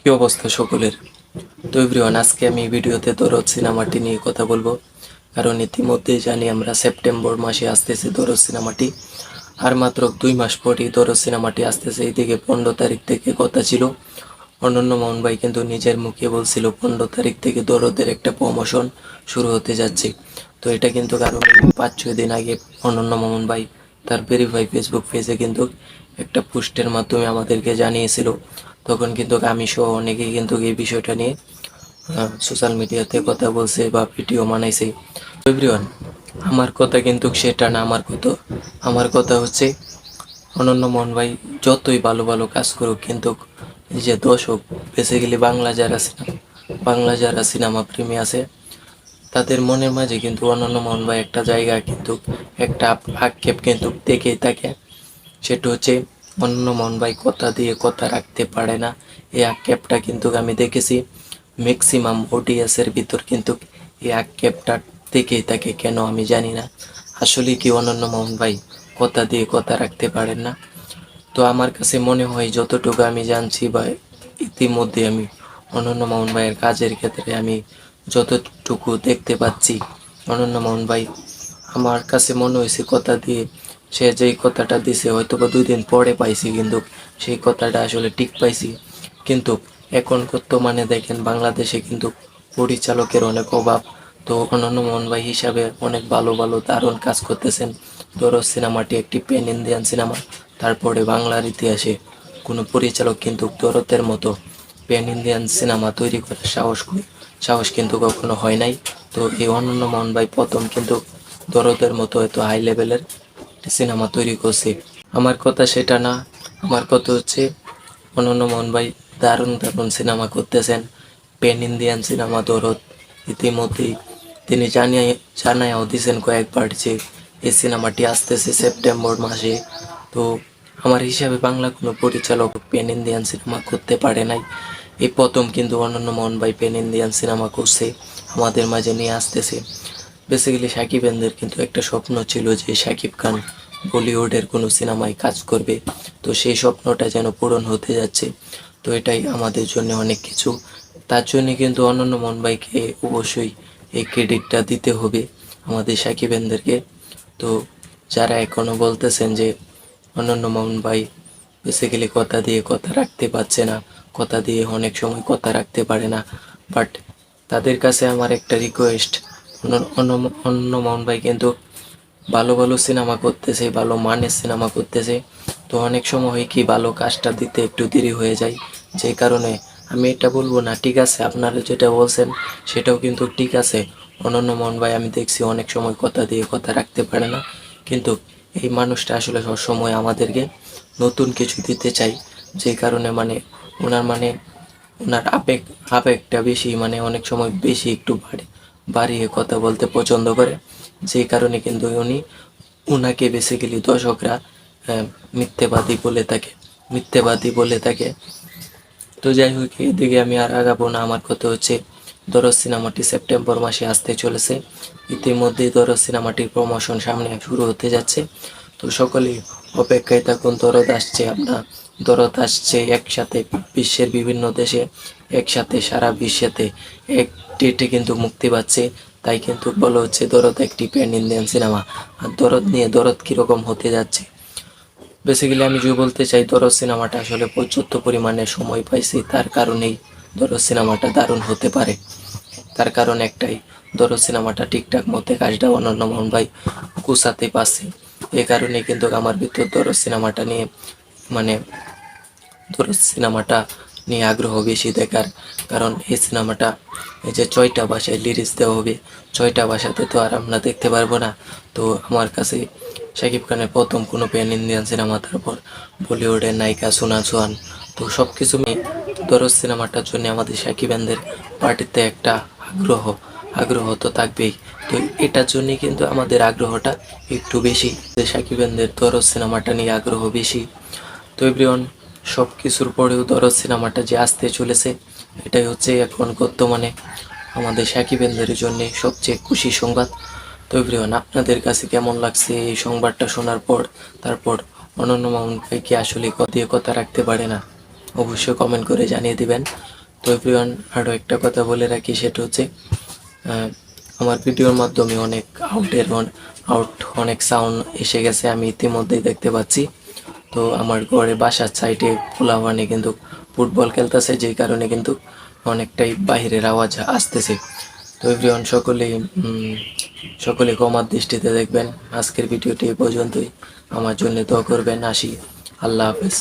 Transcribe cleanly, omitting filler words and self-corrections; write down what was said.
কি অবস্থা সকলের? তো এভরিওয়ান, আজকে আমি এই ভিডিওতে দরদ সিনেমাটি নিয়ে কথা বলবো। কারণ ইতিমধ্যেই জানি আমরা সেপ্টেম্বর মাসে আসতেছে দরদ সিনেমাটি। আর মাত্র 2 মাস পরই দরদ সিনেমাটি আসতেছে। এইদিকে 15 তারিখ থেকে কথা ছিল। অনন্য মোহন ভাই কিন্তু নিজের মুখে বলছিল 15 তারিখ থেকে দরদের একটা প্রমোশন শুরু হতে যাচ্ছে। তো এটা কিন্তু কারণ 5-6 দিন আগে অনন্য মোহন ভাই তার ভেরিফাই ফেসবুক পেজে কিন্তু একটা পোস্টের মাধ্যমে আমাদেরকে জানিয়েছিল। তখন কিন্তু আমি সহ অনেকেই কিন্তু এই বিষয়টা নিয়ে সোশ্যাল মিডিয়াতে কথা বলছে বা ভিডিও বানাইছে। এভরিওয়ান, আমার কথা কিন্তু সেটা না। আমার কথা হচ্ছে অনন্য মোহন ভাই যতই ভালো ভালো কাজ করুক, কিন্তু এই যে দর্শক, বেসিক্যালি বাংলা যারা সিনেমা প্রেমী আছে, তাদের মনের মাঝে কিন্তু অনন্য মোহন ভাই একটা জায়গা কিন্তু একটা আক্ষেপ কিন্তু দেখেই থাকে। সেটা হচ্ছে অনন্য মোহন ভাই কথা দিয়ে কথা রাখতে পারে না। এই আক্ষেপটা কিন্তু আমি দেখেছি ম্যাক্সিমাম ওডিএসের ভিতর, কিন্তু এই আক্ষেপটা থেকেই থাকে। কেন আমি জানি না। আসলে কি অনন্য মোহন ভাই কথা দিয়ে কথা রাখতে পারেন না? তো আমার কাছে মনে হয়, যতটুকু আমি জানছি বা ইতিমধ্যে আমি অনন্য মোহন ভাইয়ের কাজের ক্ষেত্রে আমি যতটুকু দেখতে পাচ্ছি, অনন্য মোহন ভাই আমার কাছে মনে হয়েছে কথা দিয়ে, সে যেই কথাটা দিছে হয়তো বা 2 দিন পরে পাইছি, কিন্তু সেই কথাটা আসলে ঠিক পাইছি। কিন্তু এখন বর্তমানে দেখেন বাংলাদেশে কিন্তু পরিচালকের অনেক অভাব। তো অনন্য মোহন ভাই হিসাবে অনেক ভালো ভালো দারুণ কাজ করতেছেন। ধরো সিনেমাটি একটি প্যান ইন্ডিয়ান সিনেমা, তারপরে বাংলার ইতিহাসে কোনো পরিচালক কিন্তু দরদের মতো প্যান ইন্ডিয়ান সিনেমা তৈরি করার সাহস কিন্তু কখনো হয় নাই। তো এই অনন্য মোহন ভাই প্রথম কিন্তু দরদের মতো এত হাই লেভেলের সিনেমা তৈরি করছে। আমার কথা সেটা না। আমার কথা হচ্ছে অনন্য মোহন ভাই দারুণ দারুণ সিনেমা করতেছেন। প্যান ইন্ডিয়ান সিনেমা দরদ ইতিমধ্যেই তিনি জানাইয়াও দিয়েছেন কয়েকবার যে এই সিনেমাটি আসতেছে সেপ্টেম্বর মাসে। তো আমার হিসাবে বাংলা কোনো পরিচালক প্যান ইন্ডিয়ান সিনেমা করতে পারে নাই। এই প্রথম কিন্তু অনন্য মোহন ভাই প্যান ইন্ডিয়ান সিনেমা করছে, আমাদের মাঝে নিয়ে আসতেছে। বেসিক্যালি সাকিব খানদের কিন্তু একটা স্বপ্ন ছিল যে সাকিব খান বলিউডের কোনো সিনেমায় কাজ করবে। তো সেই স্বপ্নটা যেন পূরণ হতে যাচ্ছে। তো এটাই আমাদের জন্য অনেক কিছু। তার জন্য কিন্তু অনন্য মোহন ভাইকে অবশ্যই এই ক্রেডিটটা দিতে হবে আমাদের সাকিব খানদেরকে। তো যারা এখনও বলতেছেন যে অনন্য মোহন ভাই বেসিক্যালি কথা দিয়ে কথা রাখতে পারছে না, কথা দিয়ে অনেক সময় কথা রাখতে পারে না, বাট তাদের কাছে আমার একটা রিকোয়েস্ট, অনন্য মোহন ভাই কিন্তু ভালো ভালো সিনেমা করতেছে, ভালো মানের সিনেমা করতেছে। তো অনেক সময় হয় কি, ভালো কাজটা দিতে একটু দেরি হয়ে যায়। যে কারণে আমি এটা বলবো না, ঠিক আছে আপনারা যেটা বলছেন সেটাও কিন্তু ঠিক আছে। অনন্য মোহন ভাই আমি দেখছি অনেক সময় কথা দিয়ে কথা রাখতে পারে না, কিন্তু এই মানুষটা আসলে সবসময় আমাদেরকে নতুন কিছু দিতে চাই। যে কারণে ওনার আবেগটা বেশি, অনেক সময় বেশি একটু বাড়িয়ে কথা বলতে পছন্দ করে। যে কারণে কিন্তু ওনাকে বেসিক্যালি দর্শকরা মিথ্যেবাদী বলে থাকে। তো যাই হোক, এদিকে আমি আর আগাবো না। আমার কথা হচ্ছে দরদ সিনেমাটি সেপ্টেম্বর মাসে আসতে চলেছে। ইতিমধ্যেই দরদ সিনেমাটির প্রমোশন সামনে শুরু হতে যাচ্ছে। তো সকলেই অপেক্ষায় থাকুন। দরদ আসছে একসাথে বিশ্বের বিভিন্ন দেশে, একসাথে সারা বিশ্বেতে এক ডেটে কিন্তু মুক্তি পাচ্ছে। তাই কিন্তু বলা হচ্ছে দরদ একটি প্যান ইন্ডিয়ান সিনেমা। আর দরদ কীরকম হতে যাচ্ছে, বেসিক্যালি আমি যে বলতে চাই, দরদ সিনেমাটা আসলে পর্যাপ্ত পরিমাণে সময় পাইছি, তার কারণেই দরদ সিনেমাটা দারুণ হতে পারে। তার কারণ একটাই, দরদ সিনেমাটা ঠিকঠাক মতো কাজটা অনন্য মোহন ভাই গুছাতে পারছে। এ কারণে কিন্তু আমার ভিতর মানে দরদ সিনেমাটা নিয়ে আগ্রহ বেশি দেখার। কারণ এই সিনেমাটা এই যে 6টা ভাষায় লিরিক্স দেওয়া হবে, 6টা ভাষাতে তো আর আমরা দেখতে পারবো না। তো আমার কাছে শাকিব খানের প্রথম কোনো প্যান ইন্ডিয়ান সিনেমা, তারপর বলিউডের নায়িকা সোনা সোহান, তো সব কিছু নিয়ে দরদ সিনেমাটার জন্য আমাদের শাকিব খানদের পার্টিতে একটা আগ্রহ তো থাকবেই। তো এটার জন্যই কিন্তু আমাদের আগ্রহটা একটু বেশি, যে শাকিব খানদের দরদ সিনেমাটা নিয়ে আগ্রহ বেশি। তো এভরিওয়ান, সব কিছুর পরেও দরদ সিনেমাটা যে আসতে চলেছে, এটাই হচ্ছে এখন বর্তমানে আমাদের সাকিব খানদের জন্য সবচেয়ে খুশি সংবাদ। তো এভরিওয়ান, আপনাদের কাছে কেমন লাগছে এই সংবাদটা শোনার পর? তারপর অনন্য মামুন ভাই কি আসলে কথা দিয়ে কথা রাখতে পারে না? অবশ্যই কমেন্ট করে জানিয়ে দিবেন। তো এভরিওয়ান, আরও একটা কথা বলে রাখি, সেটা হচ্ছে আমার ভিডিওর মাধ্যমে অনেক অনেক সাউন্ড এসে গেছে, আমি ইতিমধ্যেই দেখতে পাচ্ছি। তো আমার ঘরে বাসার সাইডে পোলাপানি কিন্তু ফুটবল খেলতেছে, যেই কারণে কিন্তু অনেকটাই বাহিরের আওয়াজ আসতেছে। তো এভরিওয়ান, সকলে ক্ষমার দৃষ্টিতে দেখবেন। আজকের ভিডিওটি এই পর্যন্তই। আমার জন্য দোয়া করবেন। আসি, আল্লাহ হাফেজ।